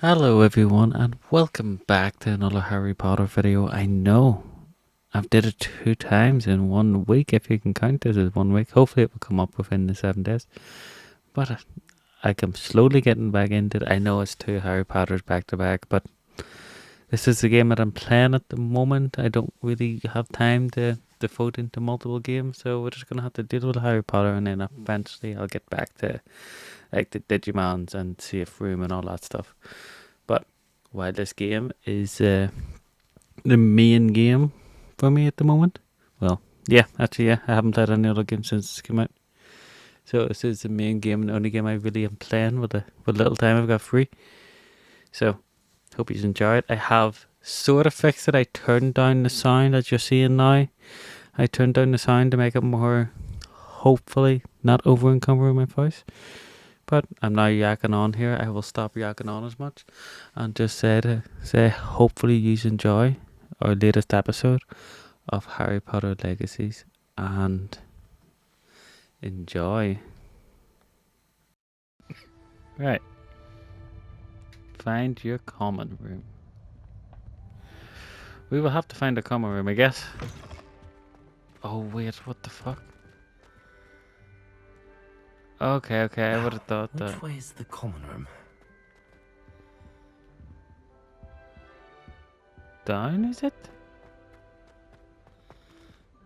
Hello everyone and welcome back to another Harry Potter video. I know I've did it 2 times in 1 week, if you can count this as 1 week. Hopefully it will come up within the 7 days. But I am slowly getting back into it. I know it's 2 Harry Potters back to back, but this is the game that I'm playing at the moment. I don't really have time to devote into multiple games, so we're just going to have to deal with Harry Potter, and then eventually I'll get back to like the Digimons and Safe Room and all that stuff. But while this game is the main game for me at the moment, well, yeah, actually, yeah, I haven't played any other game since it came out. So this is the main game and the only game I really am playing with the little time I've got free. So hope you enjoy it. I have sort of fixed it. I turned down the sound that you're seeing now. I turned down the sound to make it more, hopefully, not over encumbering my voice. But I'm now yakking on here. I will stop yakking on as much and just say hopefully you enjoy our latest episode of Harry Potter Legacies and enjoy. Right. Find your common room. We will have to find a common room, I guess. Oh wait, what the fuck? Okay, I would have thought that. Which way is the common room? Down, is it?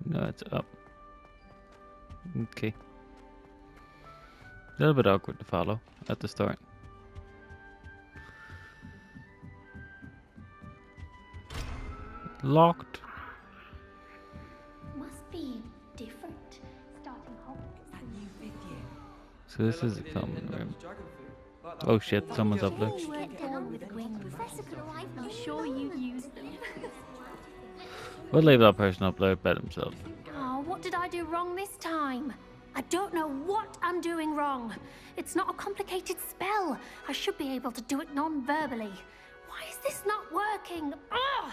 No, it's up. Okay. A little bit awkward to follow at the start. Locked. Must be different. Starting Hogwarts. So this is the common room. Oh shit, someone's up there. You get down with Gwen. Professor could arrive. I'm sure you used them. We'll leave that person up there by himself. Oh, what did I do wrong this time? I don't know what I'm doing wrong. It's not a complicated spell. I should be able to do it non-verbally. Why is this not working? Ugh!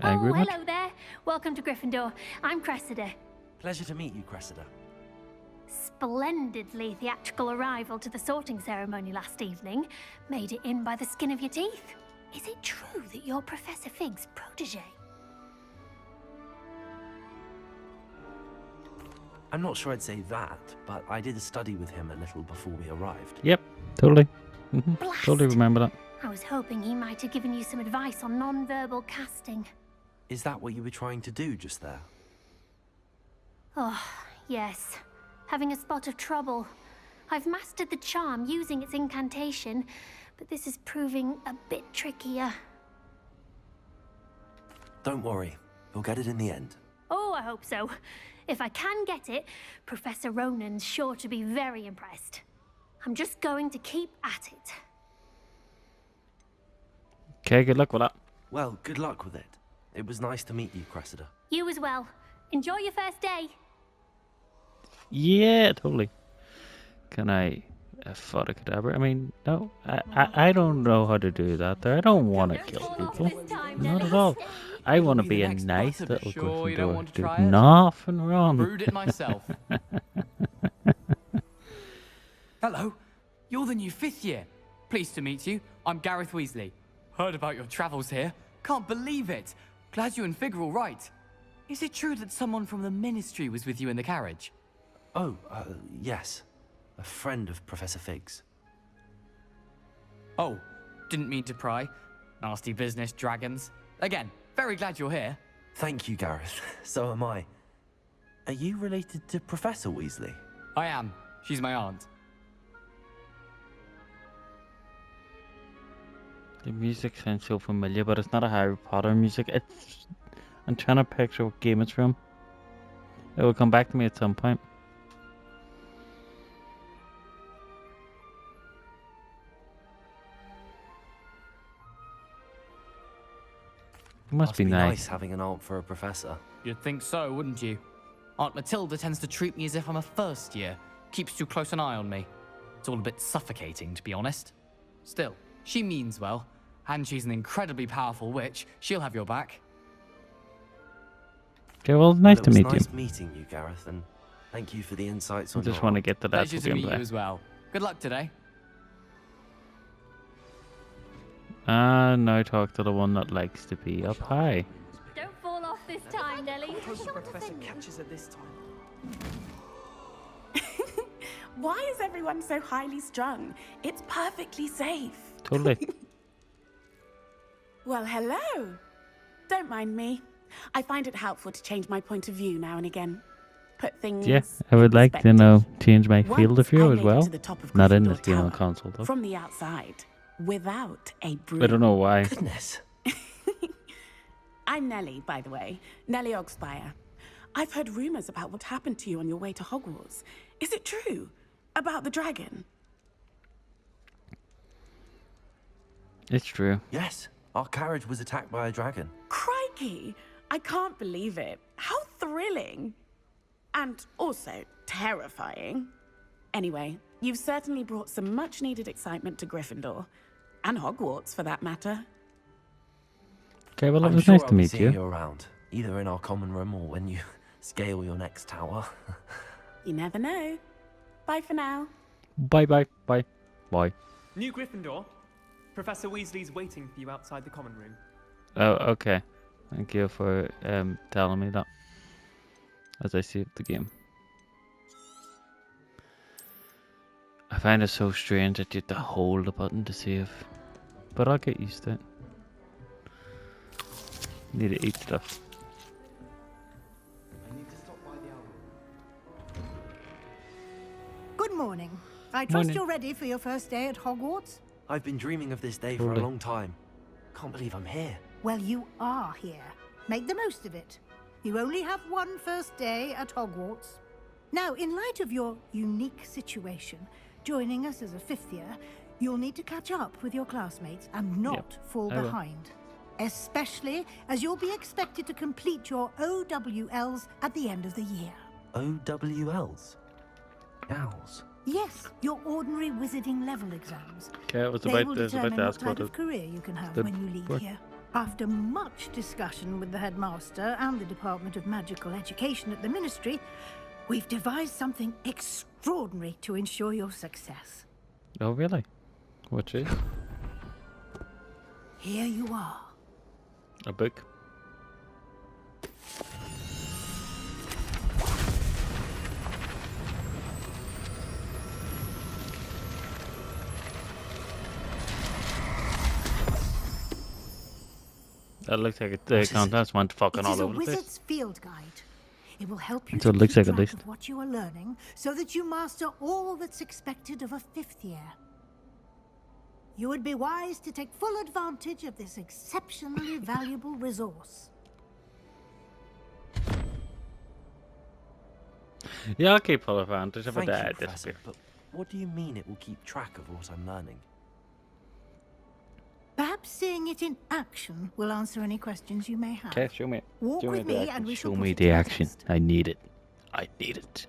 Angry Oh, much? hello there. Welcome to Gryffindor. I'm Cressida. Pleasure to meet you, Cressida. Splendidly theatrical arrival to the sorting ceremony last evening. Made it in by the skin of your teeth. Is it true that you're Professor Fig's protege? I'm not sure I'd say that, but I did a study with him a little before we arrived. Yep, totally. Blast. Totally remember that. I was hoping he might have given you some advice on non-verbal casting. Is that what you were trying to do just there? Oh, yes. Having a spot of trouble. I've mastered the charm using its incantation, but this is proving a bit trickier. Don't worry, we'll get it in the end. Oh, I hope so. If I can get it, Professor Ronan's sure to be very impressed. I'm just going to keep at it. Okay, good luck with that. Well, good luck with it. It was nice to meet you, Cressida. You as well. Enjoy your first day. Yeah, totally. Can I fodder cadaver? I mean, no, I don't know how to do that there. I don't want to kill people. Not at all. I want to be a nice little Gryffindor. Do nothing wrong. Brewed it myself. Hello, you're the new 5th year. Pleased to meet you. I'm Gareth Weasley. Heard about your travels here. Can't believe it. Glad you and Fig are all right. Is it true that someone from the Ministry was with you in the carriage? Oh, yes. A friend of Professor Fig's. Oh, didn't mean to pry. Nasty business, dragons. Again, very glad you're here. Thank you, Gareth. So am I. Are you related to Professor Weasley? I am. She's my aunt. The music sounds so familiar, but it's not a Harry Potter music. I'm trying to picture what game it's from. It will come back to me at some point. It must be nice. Having an aunt for a professor. You'd think so, wouldn't you? Aunt Matilda tends to treat me as if I'm a first year. Keeps too close an eye on me. It's all a bit suffocating, to be honest. Still, she means well. And she's an incredibly powerful witch. She'll have your back. Okay, well, nice It to was meet you. nice meeting you, Gareth, and thank you for the insights I on just your want to art. get to the Pleasure actual to meet you gameplay. as well. Good luck today. And now talk to the one that likes to be up high. Don't fall off this time, Nelly. Hope the professor catches her this time. Why is everyone so highly strung? It's perfectly safe. Totally. Well, hello. Don't mind me. I find it helpful to change my point of view now and again. Put things Yeah, I would like to perspective. know change my Once field of I view made as it well. to the top of Not in Gryffindor this game on Tower, console though. from the outside, without a broom. I don't know why. Goodness. I'm Nellie, by the way. Nellie Ogspire. I've heard rumors about what happened to you on your way to Hogwarts. Is it true? About the dragon? It's true. Yes, our carriage was attacked by a dragon. Crikey! I can't believe it. How thrilling! And also terrifying. Anyway, you've certainly brought some much-needed excitement to Gryffindor. And Hogwarts, for that matter. Okay, well, it I'm was sure nice I'll to be meet seeing you. you around, either in our common room or when you scale your next tower. You never know. Bye for now. Bye bye. Bye. Bye. New Gryffindor. Professor Weasley's waiting for you outside the common room. Oh, okay. Thank you for telling me that. As I saved the game. I find it so strange that you have to hold the button to save. But I'll get used to it. Need to eat stuff. Good morning. I trust Morning. you're ready for your first day at Hogwarts? I've been dreaming of this day for a Totally. long time. Can't believe I'm here. Well, you are here. Make the most of it. You only have one first day at Hogwarts. Now, in light of your unique situation, joining us as a fifth year, you'll need to catch up with your classmates and not fall I will. behind. Especially as you'll be expected to complete your OWLs at the end of the year. OWLs? Owls. Yes, your ordinary wizarding level exams. Okay, I was They about will to determine ask what what type of it career you can have stood when you leave for. here. After much discussion with the headmaster and the Department of Magical Education at the Ministry, we've devised something extraordinary to ensure your success. Oh, really? What's it? Here you are. A book? That looks like the contents went fucking It all is a over the place. wizard's field guide. It will help you So to it looks keep like a track list. of what you are learning so that you master all that's expected of a fifth year. You would be wise to take full advantage of this exceptionally valuable resource. Yeah, I'll keep full advantage of it. Thank you, That Professor, disappear. but what do you mean it will keep track of what I'm learning? Perhaps seeing it in action will answer any questions you may have. Okay, show me it. Walk Show with the me action. and we shall Show put me it to the the action. test. I need it. I need it.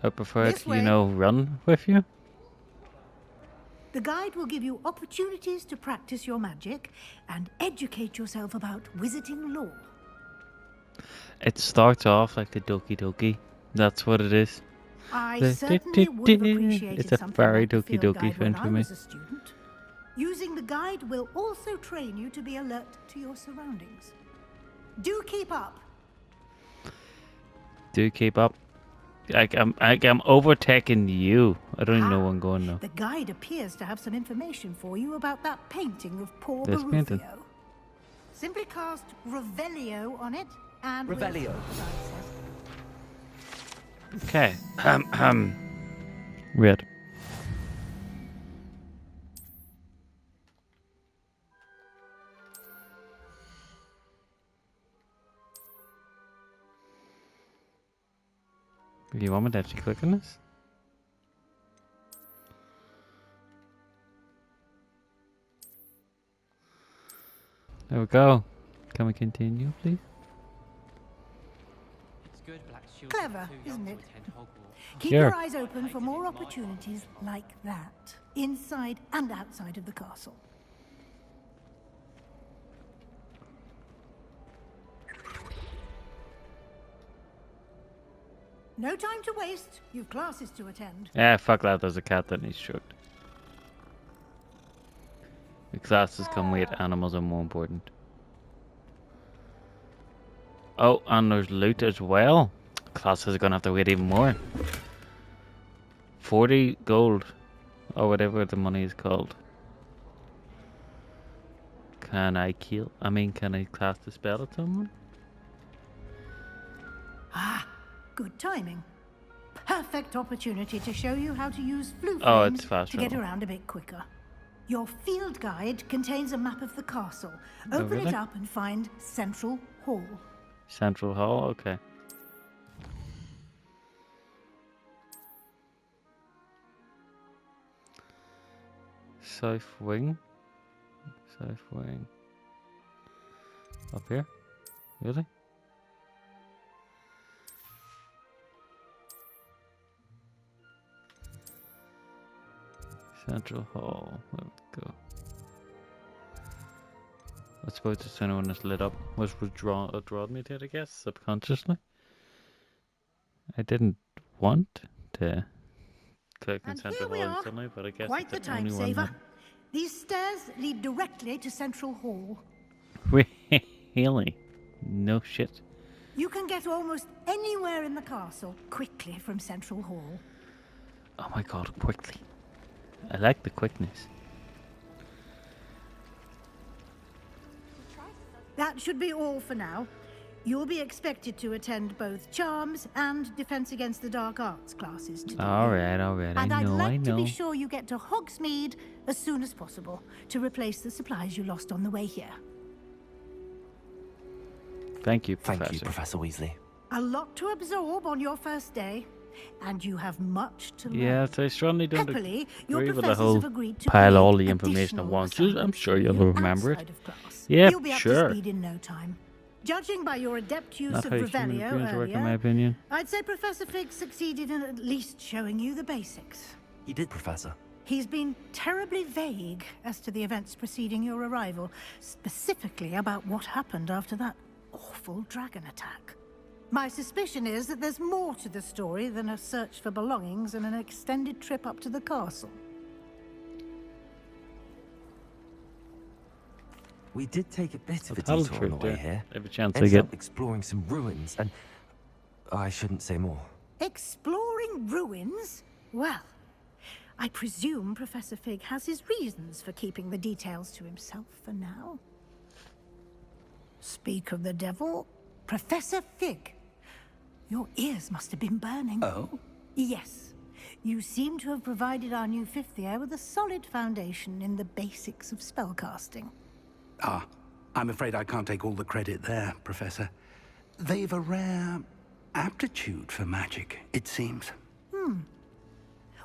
I prefer This to, way. run with you. The guide will give you opportunities to practice your magic and educate yourself about wizarding lore. It starts off like a Doki Doki. That's what it is. I The- certainly would have appreciated It's a something very like the Doki field Doki guide thing when for I me. was a student. Using the guide will also train you to be alert to your surroundings. Do keep up. Do keep up. I'm overtaking you. I don't even know where I'm going now. The guide appears to have some information for you about that painting of poor This painting. Barufio. Simply cast Revelio on it and... we'll- Revelio. Okay. Red. You want me to actually click on this? There we go. Can we continue, please? It's good Black Shield Clever, too isn't young it? to attend Hogwarts. Keep Here. your eyes open for more opportunities like that, inside and outside of the castle. No time to waste. You've classes to attend. Yeah, fuck that. There's a cat that needs stroked. The classes come with animals are more important. Oh, and there's loot as well. Classes are gonna have to wait even more. 40 gold, or whatever the money is called. Can I cast a spell at someone? Ah, good timing. Perfect opportunity to show you how to use flue Oh, flames it's fast to get travel. around a bit quicker. Your field guide contains a map of the castle. Open really? it up and find Central Hall. Central Hall, okay. South wing. South wing. Up here? Really? Central Hall. There we go. I suppose it's the only one that's lit up. Was drawn me to it, I guess, subconsciously. I didn't want to click on And Central here we Hall are. instantly, but I guess Quite the it's the only time one. saver. These stairs lead directly to Central Hall. Really? No shit. You can get almost anywhere in the castle quickly from Central Hall. Oh my god, quickly. I like the quickness. That should be all for now. You'll be expected to attend both Charms and Defense Against the Dark Arts classes today. Alright, And I I'd know, like I to know. be sure you get to Hogsmeade as soon as possible to replace the supplies you lost on the way here. Thank you, Thank Professor. you, Professor Weasley. A lot to absorb on your first day, and you have much to learn. Yeah, so I strongly don't Happily, your agree with the professors whole have agreed to pile all create the information at additional once. I'm assignments sure for you'll you remember it. outside of class. Yeah, You'll be up sure. to speed in no time. Judging by your adept use Not of how human Revelio brains work, in my earlier, opinion. I'd say Professor Fig succeeded in at least showing you the basics. You did, Professor. He's been terribly vague as to the events preceding your arrival, specifically about what happened after that awful dragon attack. My suspicion is that there's more to the story than a search for belongings and an extended trip up to the castle. We did take a bit of a Tell the detour on the truth, way yeah. here. Every chance I Ended get. up exploring some ruins, and I shouldn't say more. Exploring ruins? Well, I presume Professor Fig has his reasons for keeping the details to himself for now. Speak of the devil, Professor Fig. Your ears must have been burning. Oh? Yes. You seem to have provided our new fifth year with a solid foundation in the basics of spellcasting. Ah, I'm afraid I can't take all the credit there, Professor. They've a rare aptitude for magic, it seems.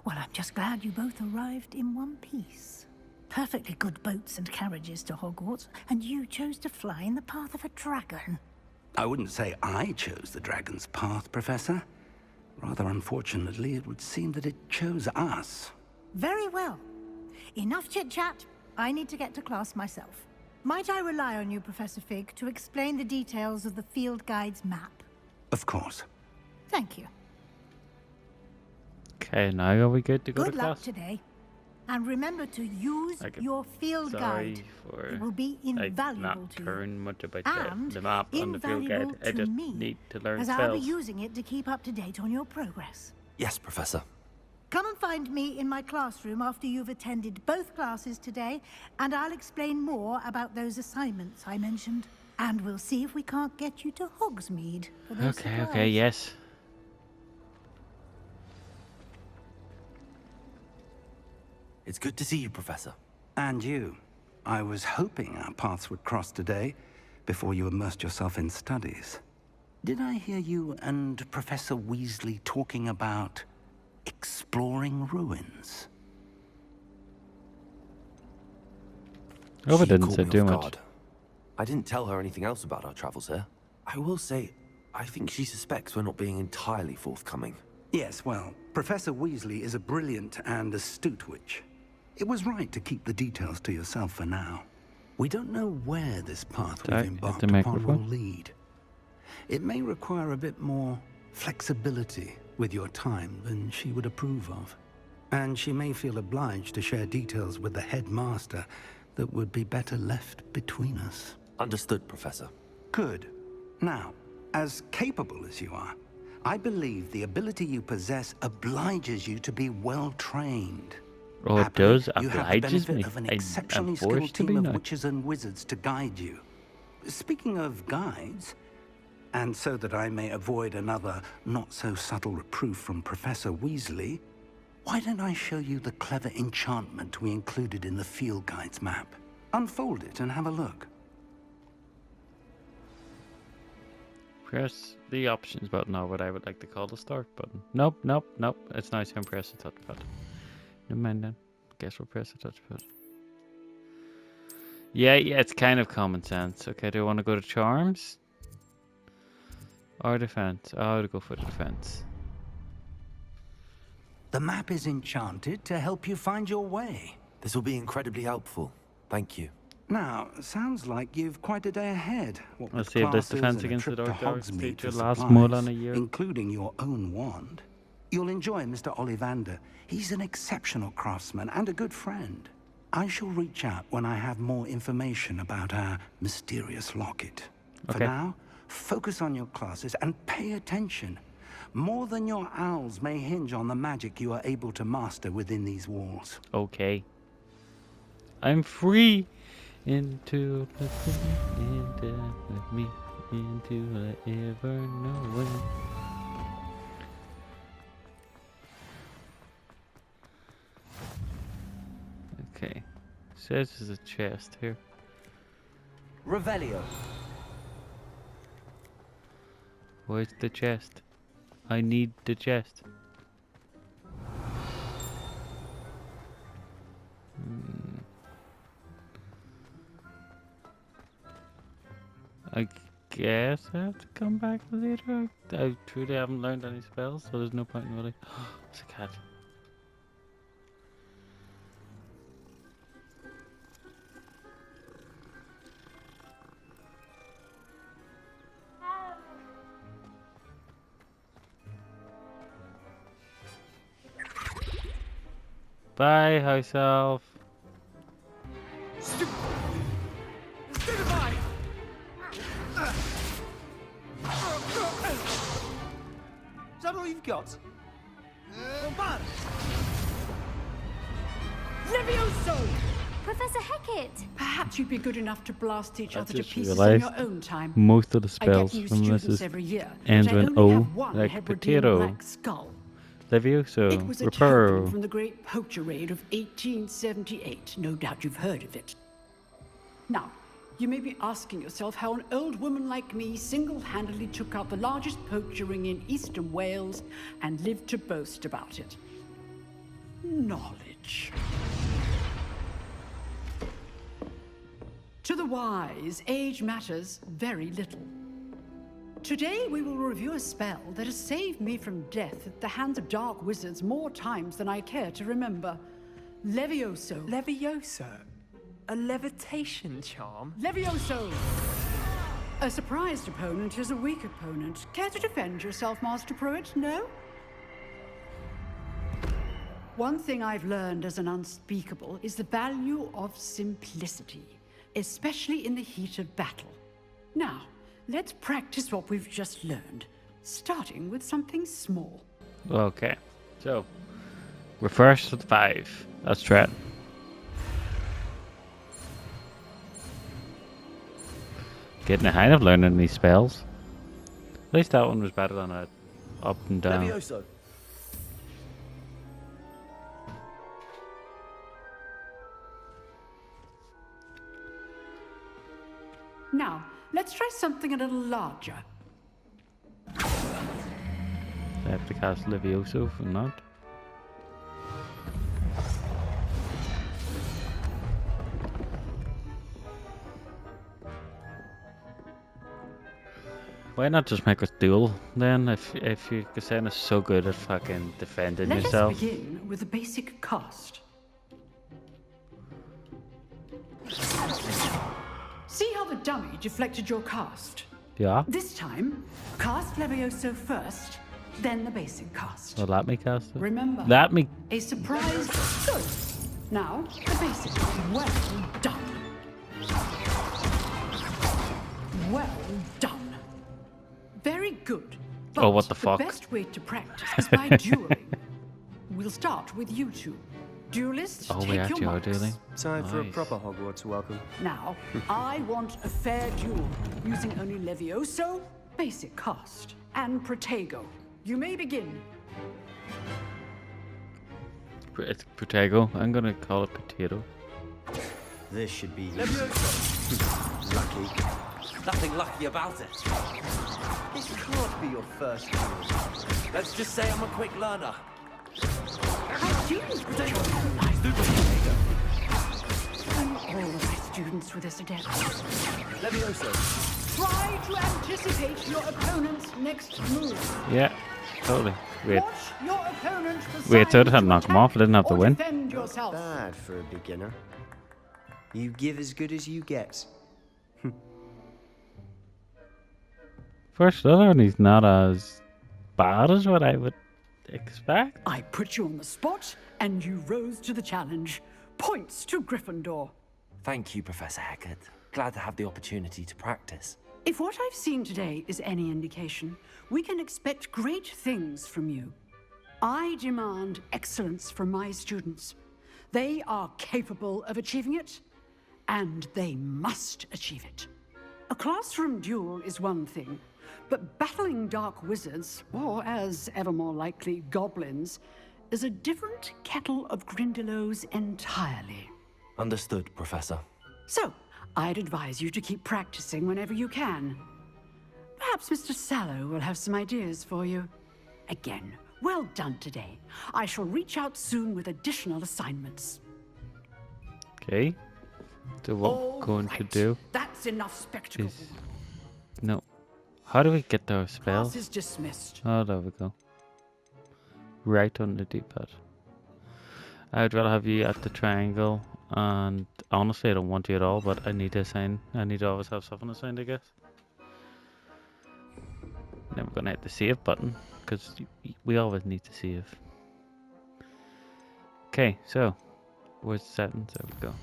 Well, I'm just glad you both arrived in one piece. Perfectly good boats and carriages to Hogwarts, and you chose to fly in the path of a dragon. I wouldn't say I chose the dragon's path, Professor. Rather unfortunately, it would seem that it chose us. Very well. Enough chit-chat. I need to get to class myself. Might I rely on you, Professor Fig, to explain the details of the field guide's map? Of course. Thank you. Okay, now are we good to go Good to luck class? today. And remember to use Okay. your field Sorry guide. for It will be like invaluable not to you. caring much about And the map on the field invaluable guide. I to just me, need to learn as I'll be spells. using it to keep up to date on your progress. Yes, Professor. Come and find me in my classroom after you've attended both classes today, and I'll explain more about those assignments I mentioned. And we'll see if we can't get you to Hogsmeade for those Okay, supplies. yes. It's good to see you, Professor. And you. I was hoping our paths would cross today, before you immersed yourself in studies. Did I hear you and Professor Weasley talking about exploring ruins? Hope I She didn't caught say me too off much. guard. I didn't tell her anything else about our travels here. I will say, I think she suspects we're not being entirely forthcoming. Yes, well, Professor Weasley is a brilliant and astute witch. It was right to keep the details to yourself for now. We don't know where this path Sorry, we've hit the embarked upon will microphone. lead. It may require a bit more flexibility with your time than she would approve of. And she may feel obliged to share details with the headmaster that would be better left between us. Understood, Professor. Good. Now, as capable as you are, I believe the ability you possess obliges you to be well trained. Oh, it Happily, does. you have the Obliges benefit me. of an I'm exceptionally skilled forced to be team of now. witches and wizards to guide you. Speaking of guides, and so that I may avoid another not-so-subtle reproof from Professor Weasley, why don't I show you the clever enchantment we included in the field guide's map? Unfold it and have a look. Press the options button, or what I would like to call the start button. Nope, nope, nope. It's nice to press the touchpad. Never mind then. Guess we'll press the touchpad. Yeah, it's kind of common sense. Okay, do I want to go to charms? Or defense? Oh, I would go for the defense. The map is enchanted to help you find your way. This will be incredibly helpful. Thank you. Now, sounds like you've quite a day ahead. What Let's with see if this classes defense and a against the trip to Dark Arts Hogsmeade feature for lasts supplies, more than a year. including your own wand. You'll enjoy Mr. Ollivander. He's an exceptional craftsman and a good friend. I shall reach out when I have more information about our mysterious locket. For Okay. now, focus on your classes and pay attention. More than your owls may hinge on the magic you are able to master within these walls. Okay. I'm free. Into with me into the ever knowing. Okay. Says there's a chest here. Revelio. Where's the chest? I need the chest. I guess I have to come back later. I truly haven't learned any spells, so there's no point in really. It's a cat. Bye, house elf. Is that all you've got? Levioso! Professor Hecat! Perhaps you'd be good enough to blast each I other to just pieces in realised your own time. most of the I get spells new from this students is every year, ends but I with an only O, have one like Hebridean potato. black skull. Levioso, It was a Reparo. token from the Great Poacher Raid of 1878. No doubt you've heard of it. Now, you may be asking yourself how an old woman like me single-handedly took out the largest poacher ring in eastern Wales and lived to boast about it. Knowledge. To the wise, age matters very little. Today we will review a spell that has saved me from death at the hands of dark wizards more times than I care to remember. Levioso. Levioso? A levitation charm? Levioso! A surprised opponent is a weak opponent. Care to defend yourself, Master Pruitt? No? One thing I've learned as an unspeakable is the value of simplicity, especially in the heat of battle. Now, let's practice what we've just learned, starting with something small. Okay, so we're first with 5. Let's try it. Getting a hang of learning these spells. At least that one was better than a up and down. Levioso. Now, let's try something a little larger. I have to cast Levioso for that. Why not just make us duel then? If you Kassan is so good at fucking defending Let yourself. us begin with the basic cast. See how the dummy deflected your cast? Yeah. This time, cast Levioso first, then the basic cast. Well, let me cast it. Remember, Let me. a surprise. Good. Now, the basics. Well done. Well done. Very good. But Oh, what the fuck? The best way to practice is by dueling. We'll start with you two. Duelists, Oh, we take your actually are marks. dueling. Time for a Nice. proper Hogwarts welcome. Now, I want a fair duel, using only Levioso, basic cast, and Protego. You may begin. It's potato. I'm gonna call it potato. This should be Levioso. lucky. Nothing lucky about it. This can't be your first duel. Let's just say I'm a quick learner. Students with all of my students were this adept. Levioso. Try to anticipate your opponent's next move. Yeah, totally. Wait, Watch your opponent wait, so I just had to knock him off. I didn't have to win. defend yourself. Bad for a beginner. You give as good as you get. First learn, he's not as bad as what I would expect. I put you on the spot, and you rose to the challenge. Points to Gryffindor. Thank you, Professor Hecat. Glad to have the opportunity to practice. If what I've seen today is any indication, we can expect great things from you. I demand excellence from my students. They are capable of achieving it, and they must achieve it. A classroom duel is one thing, but battling dark wizards, or as ever more likely, goblins, is a different kettle of Grindylows entirely. Understood, Professor. So, I'd advise you to keep practicing whenever you can. Perhaps Mr. Sallow will have some ideas for you. Again, well done today. I shall reach out soon with additional assignments. Okay. So what All we're going right. to do That's enough spectacle. is... No. How do we get those spells? Class is dismissed. Oh, there we go. Right on the D-pad. I'd rather have you at the triangle, and honestly I don't want you at all, but I need to assign. I need to always have something assigned, I guess. Then we're gonna hit the save button, because we always need to save. Okay, so where's the settings? There we go.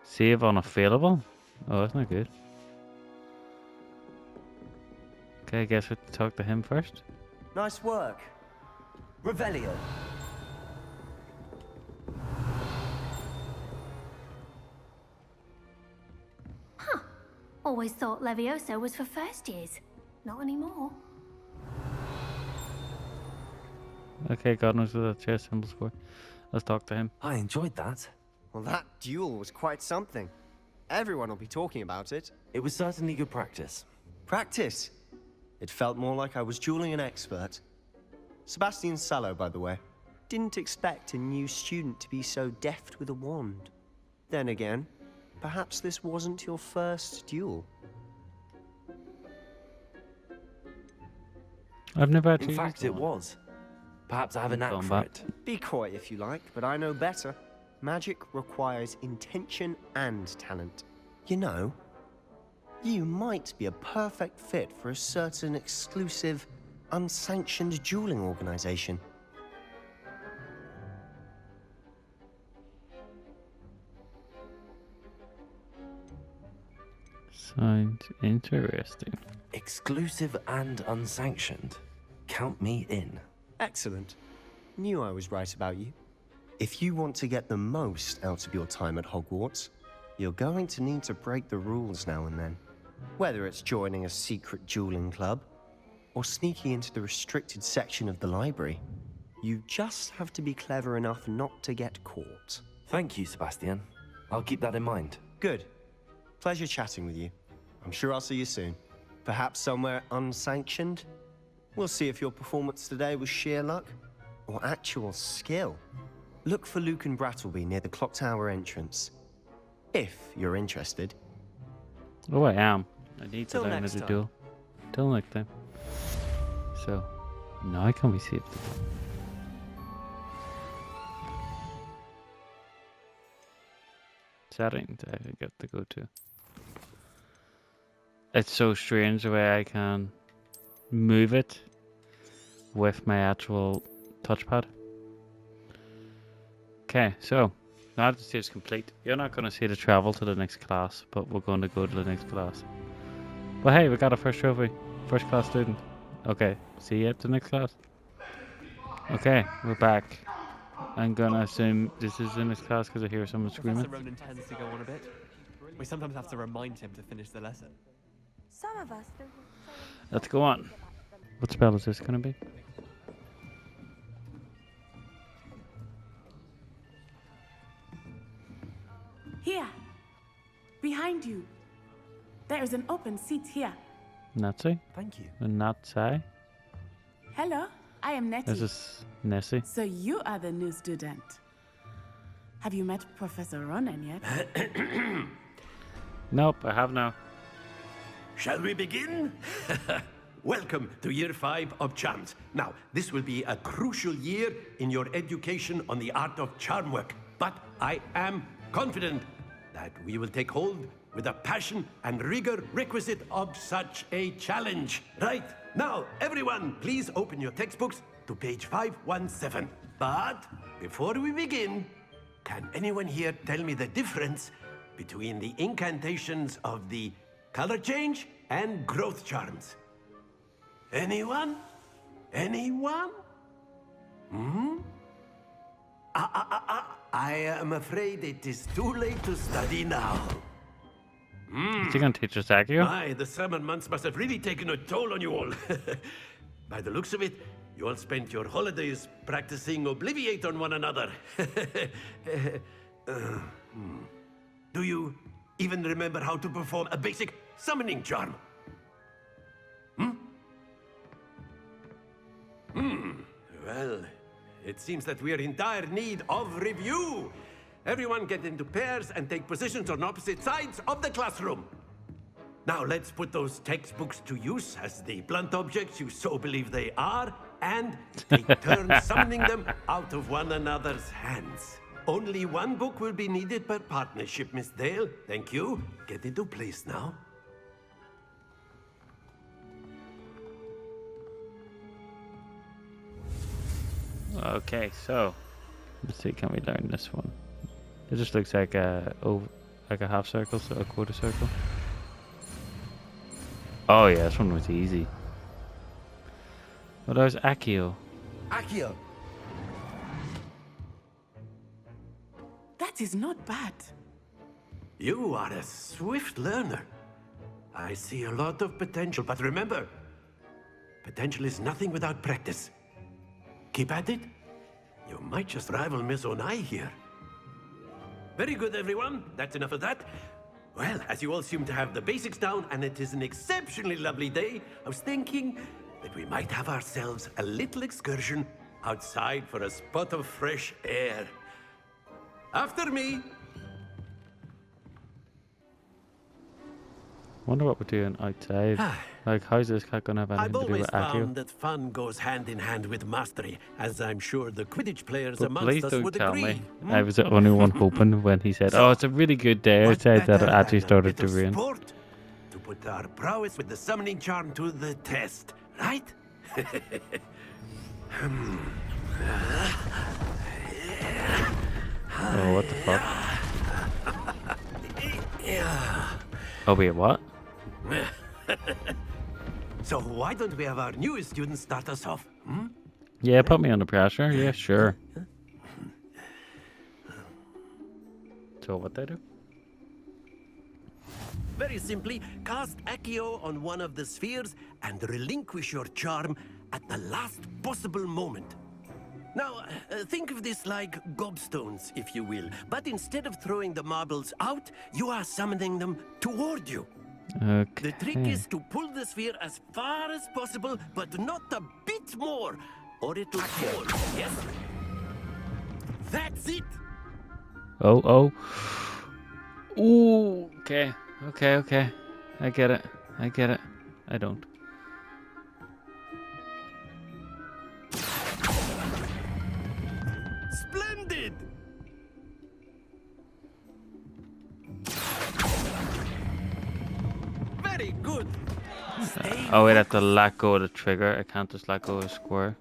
Save unavailable? Oh, that's not good. Okay, I guess we have to talk to him first. Nice work. Revelio. Always thought Levioso was for first years. Not anymore. Okay, God knows what that chess symbol's for. Let's talk to him. I enjoyed that. Well, that duel was quite something. Everyone will be talking about it. It was certainly good practice. Practice. It felt more like I was dueling an expert. Sebastian Sallow, by the way. Didn't expect a new student to be so deft with a wand. Then again, perhaps this wasn't your first duel. I've never actually In fact, used it was. Perhaps I have a knack for combat. it. Be coy if you like, but I know better. Magic requires intention and talent. You know, you might be a perfect fit for a certain exclusive, unsanctioned dueling organization. Sounds interesting. Exclusive and unsanctioned. Count me in. Excellent. Knew I was right about you. If you want to get the most out of your time at Hogwarts, you're going to need to break the rules now and then. Whether it's joining a secret dueling club, or sneaking into the restricted section of the library, you just have to be clever enough not to get caught. Thank you, Sebastian. I'll keep that in mind. Good. Pleasure chatting with you. I'm sure I'll see you soon. Perhaps somewhere unsanctioned? We'll see if your performance today was sheer luck or actual skill. Look for Luke and Brattleby near the clock tower entrance. If you're interested. Oh, I am. I need to Till learn how next to time. duel. Till next time. So, now can we save the settings I get to go to. It's so strange the way I can move it with my actual touchpad. Okay, so now the stage is complete. You're not going to see the travel to the next class, but we're going to go to the next class. But hey, we got a first trophy. First class student. Okay, see you at the next class. Okay, we're back. I'm going to assume this is the next class because I hear someone screaming. Professor Ronan tends to go on a bit. We sometimes have to remind him to finish the lesson. Some of us don't. Let's go on. What spell is this going to be? Here. Behind you. There is an open seat here. Nazi? Thank you. And Nazi? Hello, I am Nettie. This is Nessie. So you are the new student. Have you met Professor Ronan yet? Nope, I have now. Shall we begin? Welcome to Year 5 of Charms. Now, this will be a crucial year in your education on the art of charm work. But I am confident that we will take hold with the passion and rigor requisite of such a challenge. Right, now, everyone, please open your textbooks to page 517. But before we begin, can anyone here tell me the difference between the incantations of the color change and growth charms? Anyone? Anyone? I am afraid it is too late to study now. Is he going to teach us Accio? My, the summer months must have really taken a toll on you all. By the looks of it, you all spent your holidays practicing Obliviate on one another. Do you even remember how to perform a basic summoning charm? Well, it seems that we are in dire need of review. Everyone get into pairs and take positions on opposite sides of the classroom. Now let's put those textbooks to use as the blunt objects you so believe they are, and take turns summoning them out of one another's hands. Only one book will be needed per partnership, Miss Dale. Thank you. Get into place now. Okay, so let's see, can we learn this one? It just looks like a half circle, so a quarter circle. Oh yeah, this one was easy. Well, there's Accio. Accio. That is not bad. You are a swift learner. I see a lot of potential, but remember, potential is nothing without practice. Keep at it. You might just rival Miss Onai here. Very good, everyone. That's enough of that. Well, as you all seem to have the basics down, and it is an exceptionally lovely day, I was thinking that we might have ourselves a little excursion outside for a spot of fresh air. After me. Wonder what we're doing outside. Like, how's this cat gonna have anything I've to do always with Accio? found that fun goes hand in hand with mastery, as I'm sure the Quidditch players But amongst please us don't would tell agree. me. I was the only one hoping when he said, "Oh, it's a really good day What outside," that it better actually than a started bit to of rain. sport to put our prowess with the summoning charm to the test, right? Oh, what the fuck? Oh wait, what? So why don't we have our newest student start us off? Yeah, put me under pressure. Yeah, sure. So what they do? Very simply, cast Accio on one of the spheres and relinquish your charm at the last possible moment. Now, think of this like gobstones, if you will. But instead of throwing the marbles out, you are summoning them toward you. Okay. The trick is to pull the sphere as far as possible, but not a bit more, or it will fall. Yes? That's it! Oh. Ooh. Okay. I get it. I don't. Splendid! Very good. Oh wait, I have to let go of the trigger. I can't just let go of the square.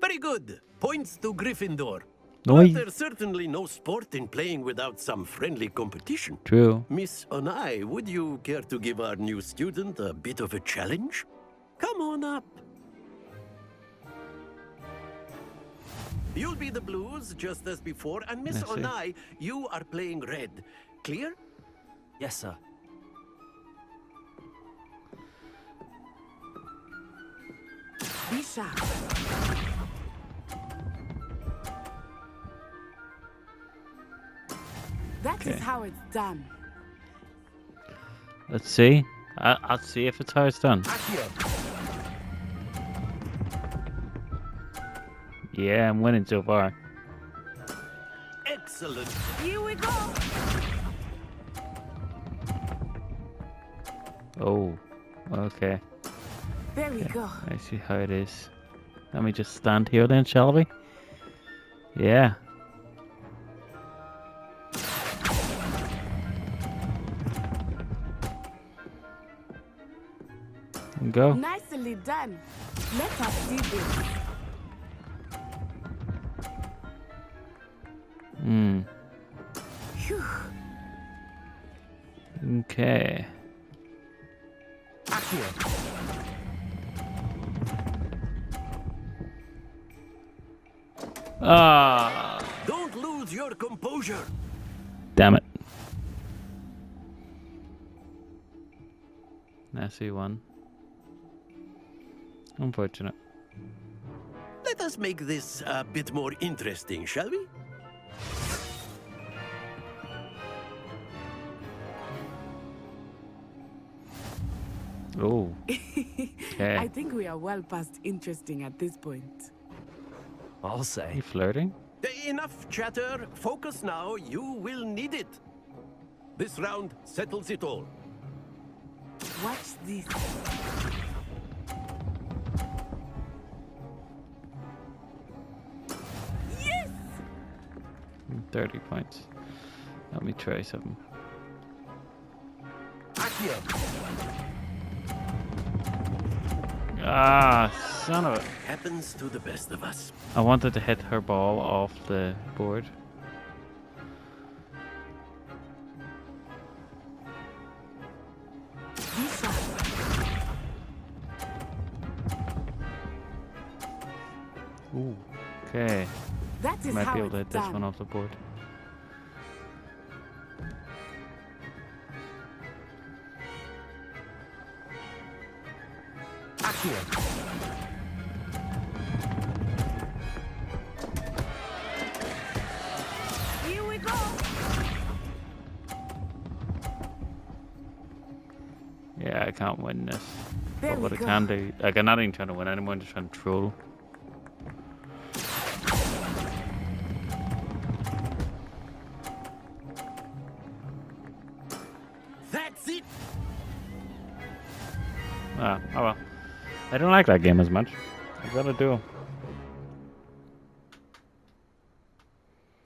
Very good. Points to Gryffindor. Noise. But there's certainly no sport in playing without some friendly competition. True. Miss Onai, would you care to give our new student a bit of a challenge? Come on up. You'll be the blues, just as before, and Miss I see. Onai, you are playing red. Clear? Yes, sir. Be sharp. That is Okay. how it's done. Let's see. I'll see if it's how it's done. Yeah, I'm winning so far. Excellent. Here we go. Oh, okay. There we go. I see how it is. Let me just stand here then, shall we? Yeah. And go. Nicely done. Let us see this. Hmm. Phew. Okay. Ah, Don't lose your composure. damn it. Nasty one. Unfortunate. Let us make this a bit more interesting, shall we? Oh. Okay. I think we are well past interesting at this point. I'll say. You flirting? Enough chatter. Focus now. You will need it. This round settles it all. Watch this. 30 points. Let me try something. Ah, son of a... Happens to the best of us. I wanted to hit her ball off the board. Ooh, okay. That is Might how be able to it's hit this done. one off the board. Here we go. Yeah, I can't win this. There But we what I go. can do, like, I'm not even trying to win anymore, I'm just trying to troll. That's it. Ah, oh well. I don't like that game as much. I gotta do.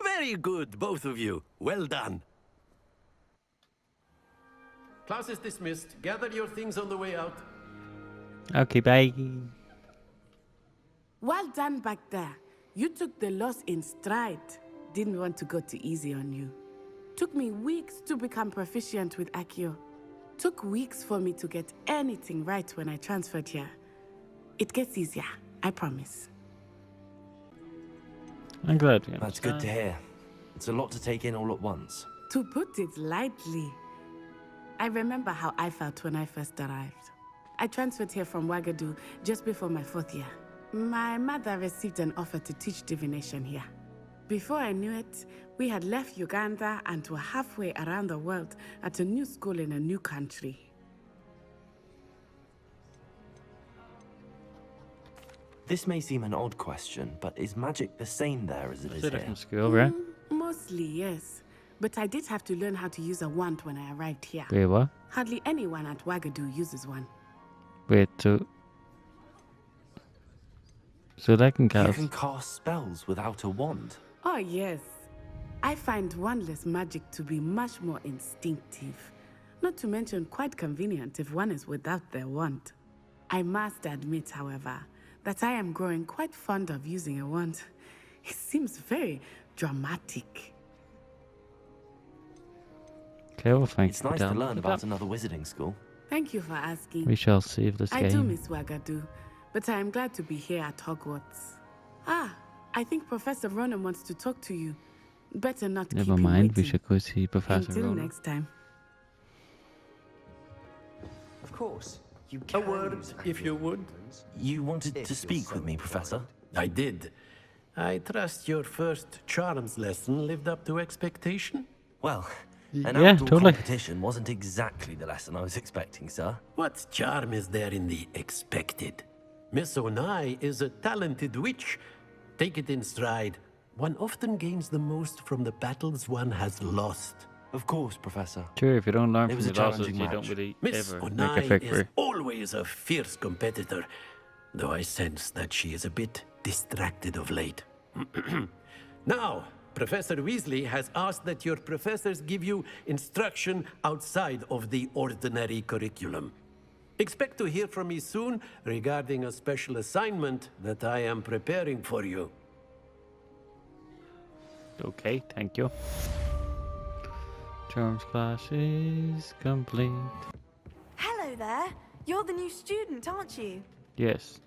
Very good, both of you. Well done. Class is dismissed. Gather your things on the way out. Okay, bye. Well done back there. You took the loss in stride. Didn't want to go too easy on you. Took me weeks to become proficient with Accio. Took weeks for me to get anything right when I transferred here. It gets easier, I promise. I'm glad you That's good to hear. It's a lot to take in all at once. To put it lightly, I remember how I felt when I first arrived. I transferred here from Ouagadougou just before my 4th year. My mother received an offer to teach divination here. Before I knew it, we had left Uganda and were halfway around the world at a new school in a new country. This may seem an odd question, but is magic the same there as it is It's a here? different school, right? Mostly, yes. But I did have to learn how to use a wand when I arrived here. Wait, what? Hardly anyone at Ouagadougou uses one. Wait, so that can You cast. can cast spells without a wand. Oh, yes. I find wandless magic to be much more instinctive. Not to mention quite convenient if one is without their wand. I must admit, however, that I am growing quite fond of using a wand. He seems very dramatic. Okay, well, thanks It's for nice to telling learn me about that. another wizarding school. Thank you for asking. We shall save this I do game. miss Wagadu, but I am glad to be here at Hogwarts. Ah, I think Professor Ronan wants to talk to you. Better not Never keep him mind, we waiting. should go see Professor Until Ronan. next time. Of course, you A can word, use if you would. You wanted If to you're speak so with me, Professor? I did. I trust your first charms lesson lived up to expectation? Well, an Yeah, outdoor totally. competition wasn't exactly the lesson I was expecting, sir. What charm is there in the expected? Miss Onai is a talented witch. Take it in stride. One often gains the most from the battles one has lost. Of course, Professor. Sure, if you don't learn It from was your a losses, challenging you don't match. really Miss ever make a Onai victory. is always a fierce competitor, though I sense that she is a bit distracted of late. Now, Professor Weasley has asked that your professors give you instruction outside of the ordinary curriculum. Expect to hear from me soon regarding a special assignment that I am preparing for you. Okay, thank you. Charms class is complete. Hello there. You're the new student, aren't you? Yes.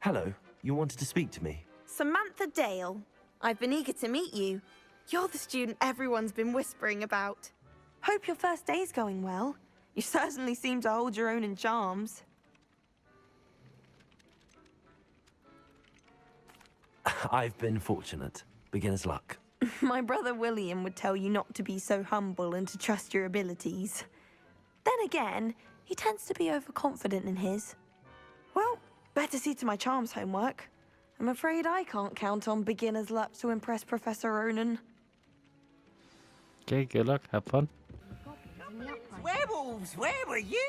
Hello, you wanted to speak to me? Samantha Dale. I've been eager to meet you. You're the student everyone's been whispering about. Hope your first day's going well. You certainly seem to hold your own in charms. I've been fortunate. Beginner's luck. My brother William would tell you not to be so humble and to trust your abilities. Then again, he tends to be overconfident in his. Well, better see to my charms homework. I'm afraid I can't count on beginner's luck to impress Professor Ronan. Okay, good luck. Have fun. Werewolves, where were you?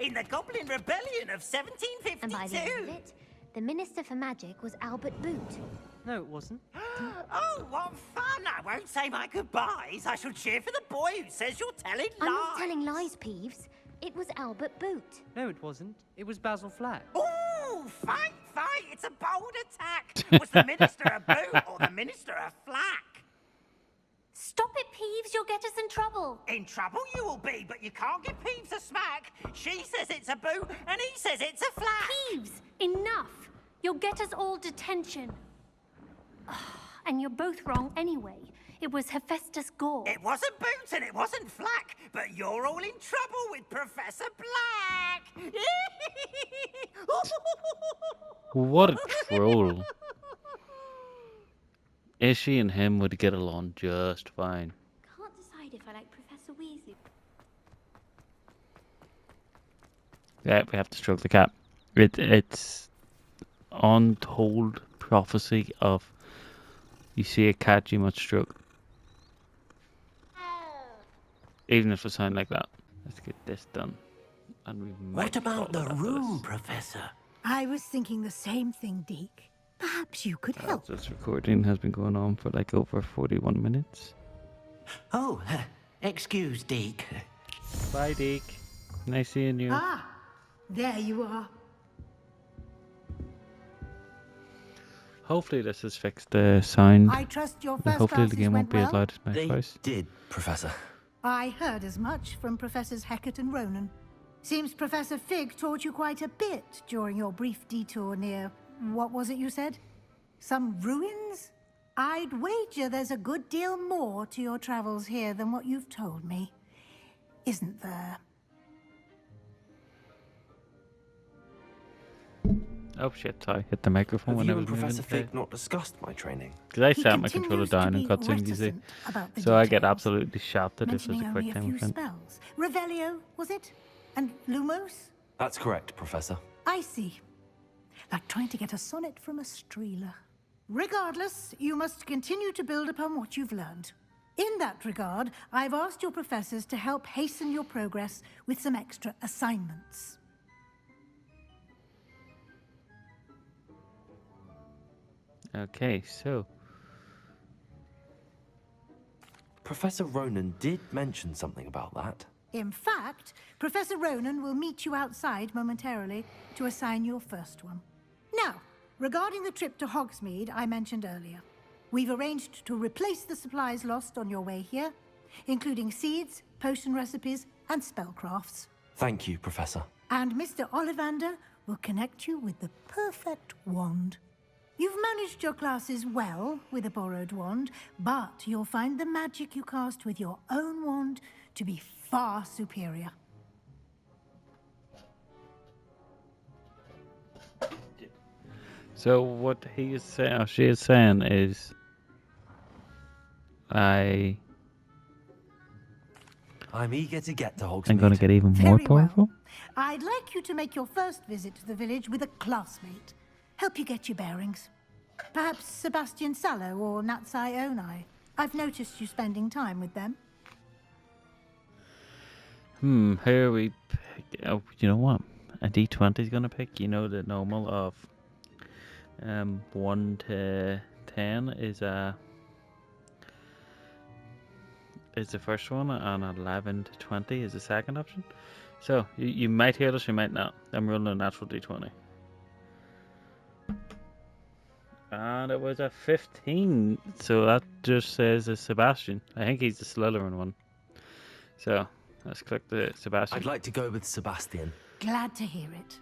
In the Goblin Rebellion of 1752? And by the end of it, the Minister for Magic was Albert Boot. No, it wasn't. Oh, what fun! I won't say my goodbyes. I shall cheer for the boy who says you're telling lies. I'm not telling lies, Peeves. It was Albert Boot. No, it wasn't. It was Basil Flack. Ooh, fight! It's a bold attack. Was the Minister a boot or the Minister a flack? Stop it, Peeves. You'll get us in trouble. In trouble you will be, but you can't give Peeves a smack. She says it's a boot and he says it's a flack. Peeves, enough. You'll get us all detention. And you're both wrong anyway. It was Hephaestus Gore. It wasn't Boots and it wasn't Flack, but you're all in trouble with Professor Black. What a troll. Ishi and him would get along just fine. Can't decide if I like Professor Weasley. Yeah, we have to stroke the cat. It's untold prophecy of you see a cat, you must stroke. Even if it sounds like that. Let's get this done. And we might What about the follow room, this. Professor? I was thinking the same thing, Deke. Perhaps you could help. This recording has been going on for like over 41 minutes. Oh, excuse, Deke. Bye, Deke. Nice seeing you. Ah, there you are. Hopefully this has fixed the sound. I trust your And first hopefully the classes game won't went be as well. loud as my They voice. did, Professor. I heard as much from Professors Hecat and Ronan. Seems Professor Fig taught you quite a bit during your brief detour near... what was it you said? Some ruins? I'd wager there's a good deal more to your travels here than what you've told me. Isn't there? Oh shit, sorry, hit the microphone Have when you I and was moving Professor Fig not discussed my training? Because I He set my controller continues to down and be got soon, you see. reticent about the So I get details, absolutely shafted if there's mentioning a only quick a time few event. spells. Revelio, was it? And Lumos? That's correct, Professor. I see. Like trying to get a sonnet from a streeler. Regardless, you must continue to build upon what you've learned. In that regard, I've asked your professors to help hasten your progress with some extra assignments. Okay, so Professor Ronan did mention something about that. In fact, Professor Ronan will meet you outside momentarily to assign your first one. Now, Regarding the trip to Hogsmeade I mentioned earlier, we've arranged to replace the supplies lost on your way here, including seeds, potion recipes, and spellcrafts. Thank you, Professor. And Mr. Ollivander will connect you with the perfect wand. You've managed your classes well with a borrowed wand, but you'll find the magic you cast with your own wand to be far superior. So what he is saying, or she is saying, is I'm eager to get to Hogsmeade. I'm going to get even more Very well. powerful. I'd like you to make your first visit to the village with a classmate. Help you get your bearings. Perhaps Sebastian Sallow or Natsai Onai. I've noticed you spending time with them. Here we pick. Oh, you know what? A D20 is going to pick. You know the normal of 1 to 10 is the first one, and 11 to 20 is the second option. So you might hear this, you might not. I'm rolling a natural D20. And it was a 15, so that just says a Sebastian. I think he's the Slytherin one. So let's click the Sebastian. I'd like to go with Sebastian. Glad to hear it.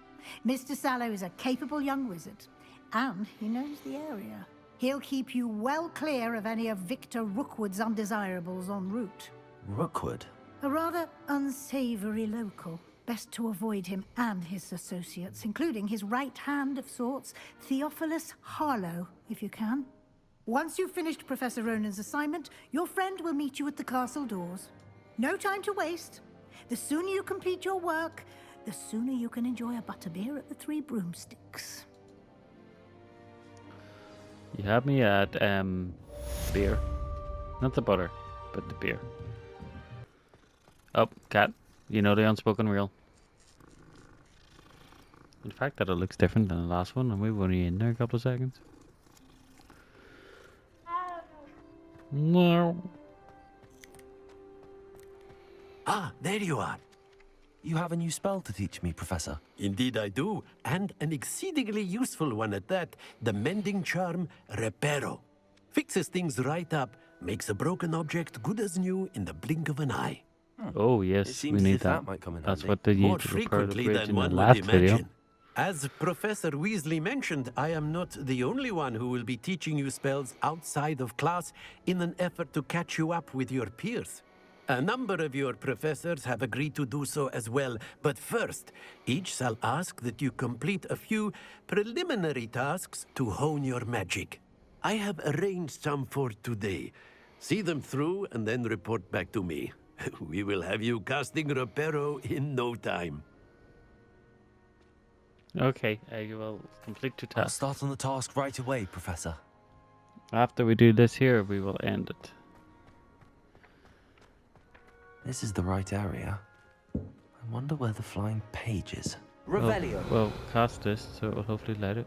Mr. Sallow is a capable young wizard, and he knows the area. He'll keep you well clear of any of Victor Rookwood's undesirables en route. Rookwood? A rather unsavory local. Best to avoid him and his associates, including his right hand of sorts, Theophilus Harlow, if you can. Once you've finished Professor Ronan's assignment, your friend will meet you at the castle doors. No time to waste. The sooner you complete your work, the sooner you can enjoy a butterbeer at the Three Broomsticks. You have me at beer. Not the butter, but the beer. Oh, cat. You know the unspoken rule. The fact that it looks different than the last one, and we were only in there a couple of seconds. No. Ah, there you are. You have a new spell to teach me, Professor. Indeed I do, and an exceedingly useful one at that. The mending charm, Reparo. Fixes things right up, makes a broken object good as new in the blink of an eye. Oh It yes, seems we as need if that. that might come in That's handy. what they More used to repair the frequently bridge than in the one would last video. imagine. As Professor Weasley mentioned, I am not the only one who will be teaching you spells outside of class in an effort to catch you up with your peers. A number of your professors have agreed to do so as well, but first, each shall ask that you complete a few preliminary tasks to hone your magic. I have arranged some for today. See them through and then report back to me. We will have you casting Reparo in no time. Okay, I will complete 2 I'll tasks. start on the task right away, Professor. After we do this here, we will end it. This is the right area. I wonder where the flying page is. Revelio. Well, cast this, so it will hopefully let it.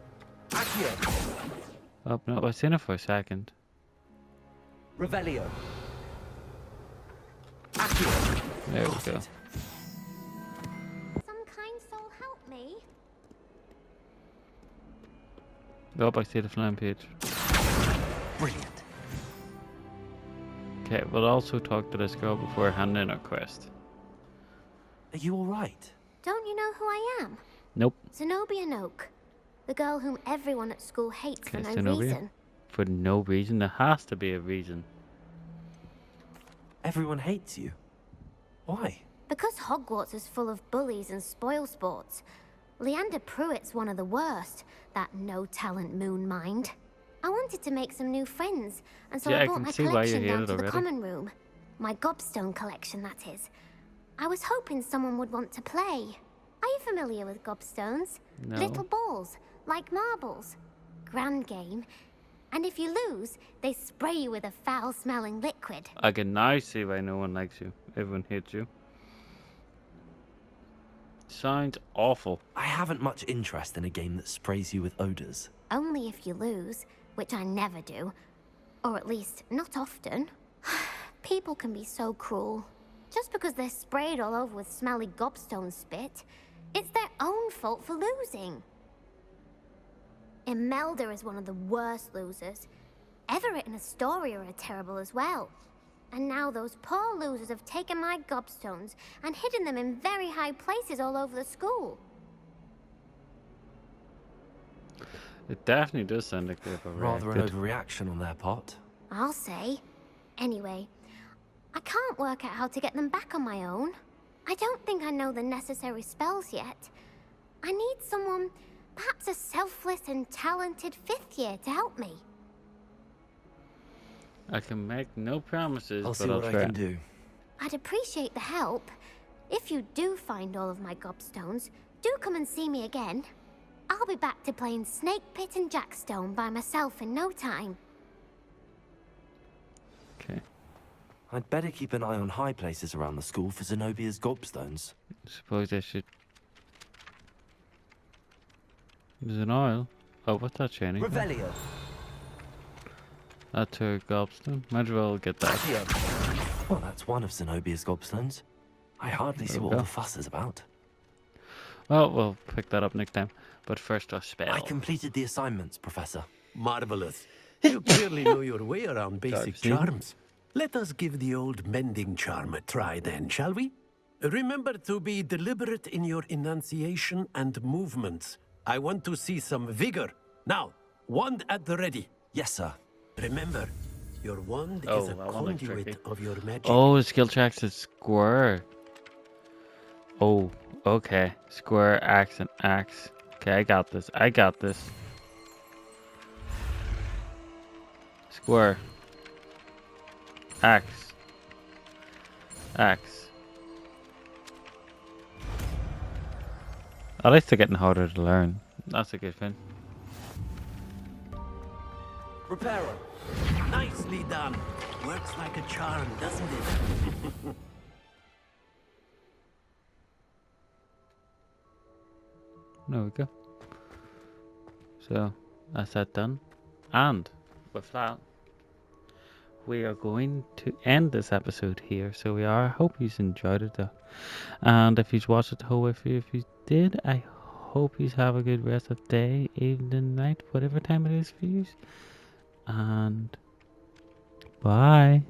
Accio. Oh, no, I seen it for a second. Revelio. Accio. There we go. Some kind soul help me. Oh, I see the flying page. Brilliant. Okay, we'll also talk to this girl before handing in our quest. Are you alright? Don't you know who I am? Nope. Zenobia Noak. The girl whom everyone at school hates for Okay, no Zenobia. reason. For no reason. There has to be a reason. Everyone hates you. Why? Because Hogwarts is full of bullies and spoilsports. Leander Pruitt's one of the worst, that no-talent moon mind. I wanted to make some new friends, and so Yeah, I I brought can my see why you collection hate down it to the already. common room. My gobstone collection, that is. I was hoping someone would want to play. Are you familiar with gobstones? No. Little balls, like marbles. Grand game. And if you lose, they spray you with a foul-smelling liquid. I can now see why no one likes you. Everyone hates you. Sounds awful. I haven't much interest in a game that sprays you with odors. Only if you lose, which I never do. Or at least, not often. People can be so cruel. Just because they're sprayed all over with smelly gobstone spit, it's their own fault for losing. Imelda is one of the worst losers. Everett and Astoria are terrible as well. And now those poor losers have taken my gobstones and hidden them in very high places all over the school. It definitely does sound like they've Rather an overreacted. overreaction on their part. I'll say. Anyway, I can't work out how to get them back on my own. I don't think I know the necessary spells yet. I need someone, perhaps a selfless and talented 5th year to help me. I can make no promises, I'll but see I'll what I try. can do. I'd appreciate the help. If you do find all of my gobstones, do come and see me again. I'll be back to playing Snake Pit and Jackstone by myself in no time. Okay. I'd better keep an eye on high places around the school for Zenobia's gobstones. Suppose I should. There's an oil. Oh, what's that shiny? Revelio. That's her gobstone. Might as well get that. Well, that's one of Zenobia's gobstones. I hardly see There we what all go. the fuss is about. Well, we'll pick that up next time. But first, our spell. I completed the assignments, Professor. Marvelous. You clearly know your way around basic Steve. charms. Let us give the old mending charm a try then, shall we? Remember to be deliberate in your enunciation and movements. I want to see some vigor. Now, wand at the ready. Yes, sir. Remember, your wand is Oh, a that one looks conduit tricky. of your magic. Oh, the skill tracks is square. Oh, okay. Square, axe, and axe. Okay, I got this. I got this. Square. Axe. Axe. At least they're getting harder to learn. That's a good thing. Reparo. Nicely done. Works like a charm, doesn't it? There we go. So, that's that done. And with that, we are going to end this episode here. So we are. I hope you enjoyed it though. And if you watched it the whole way through, if you did, I hope you have a good rest of the day, evening, night, whatever time it is for you. And bye.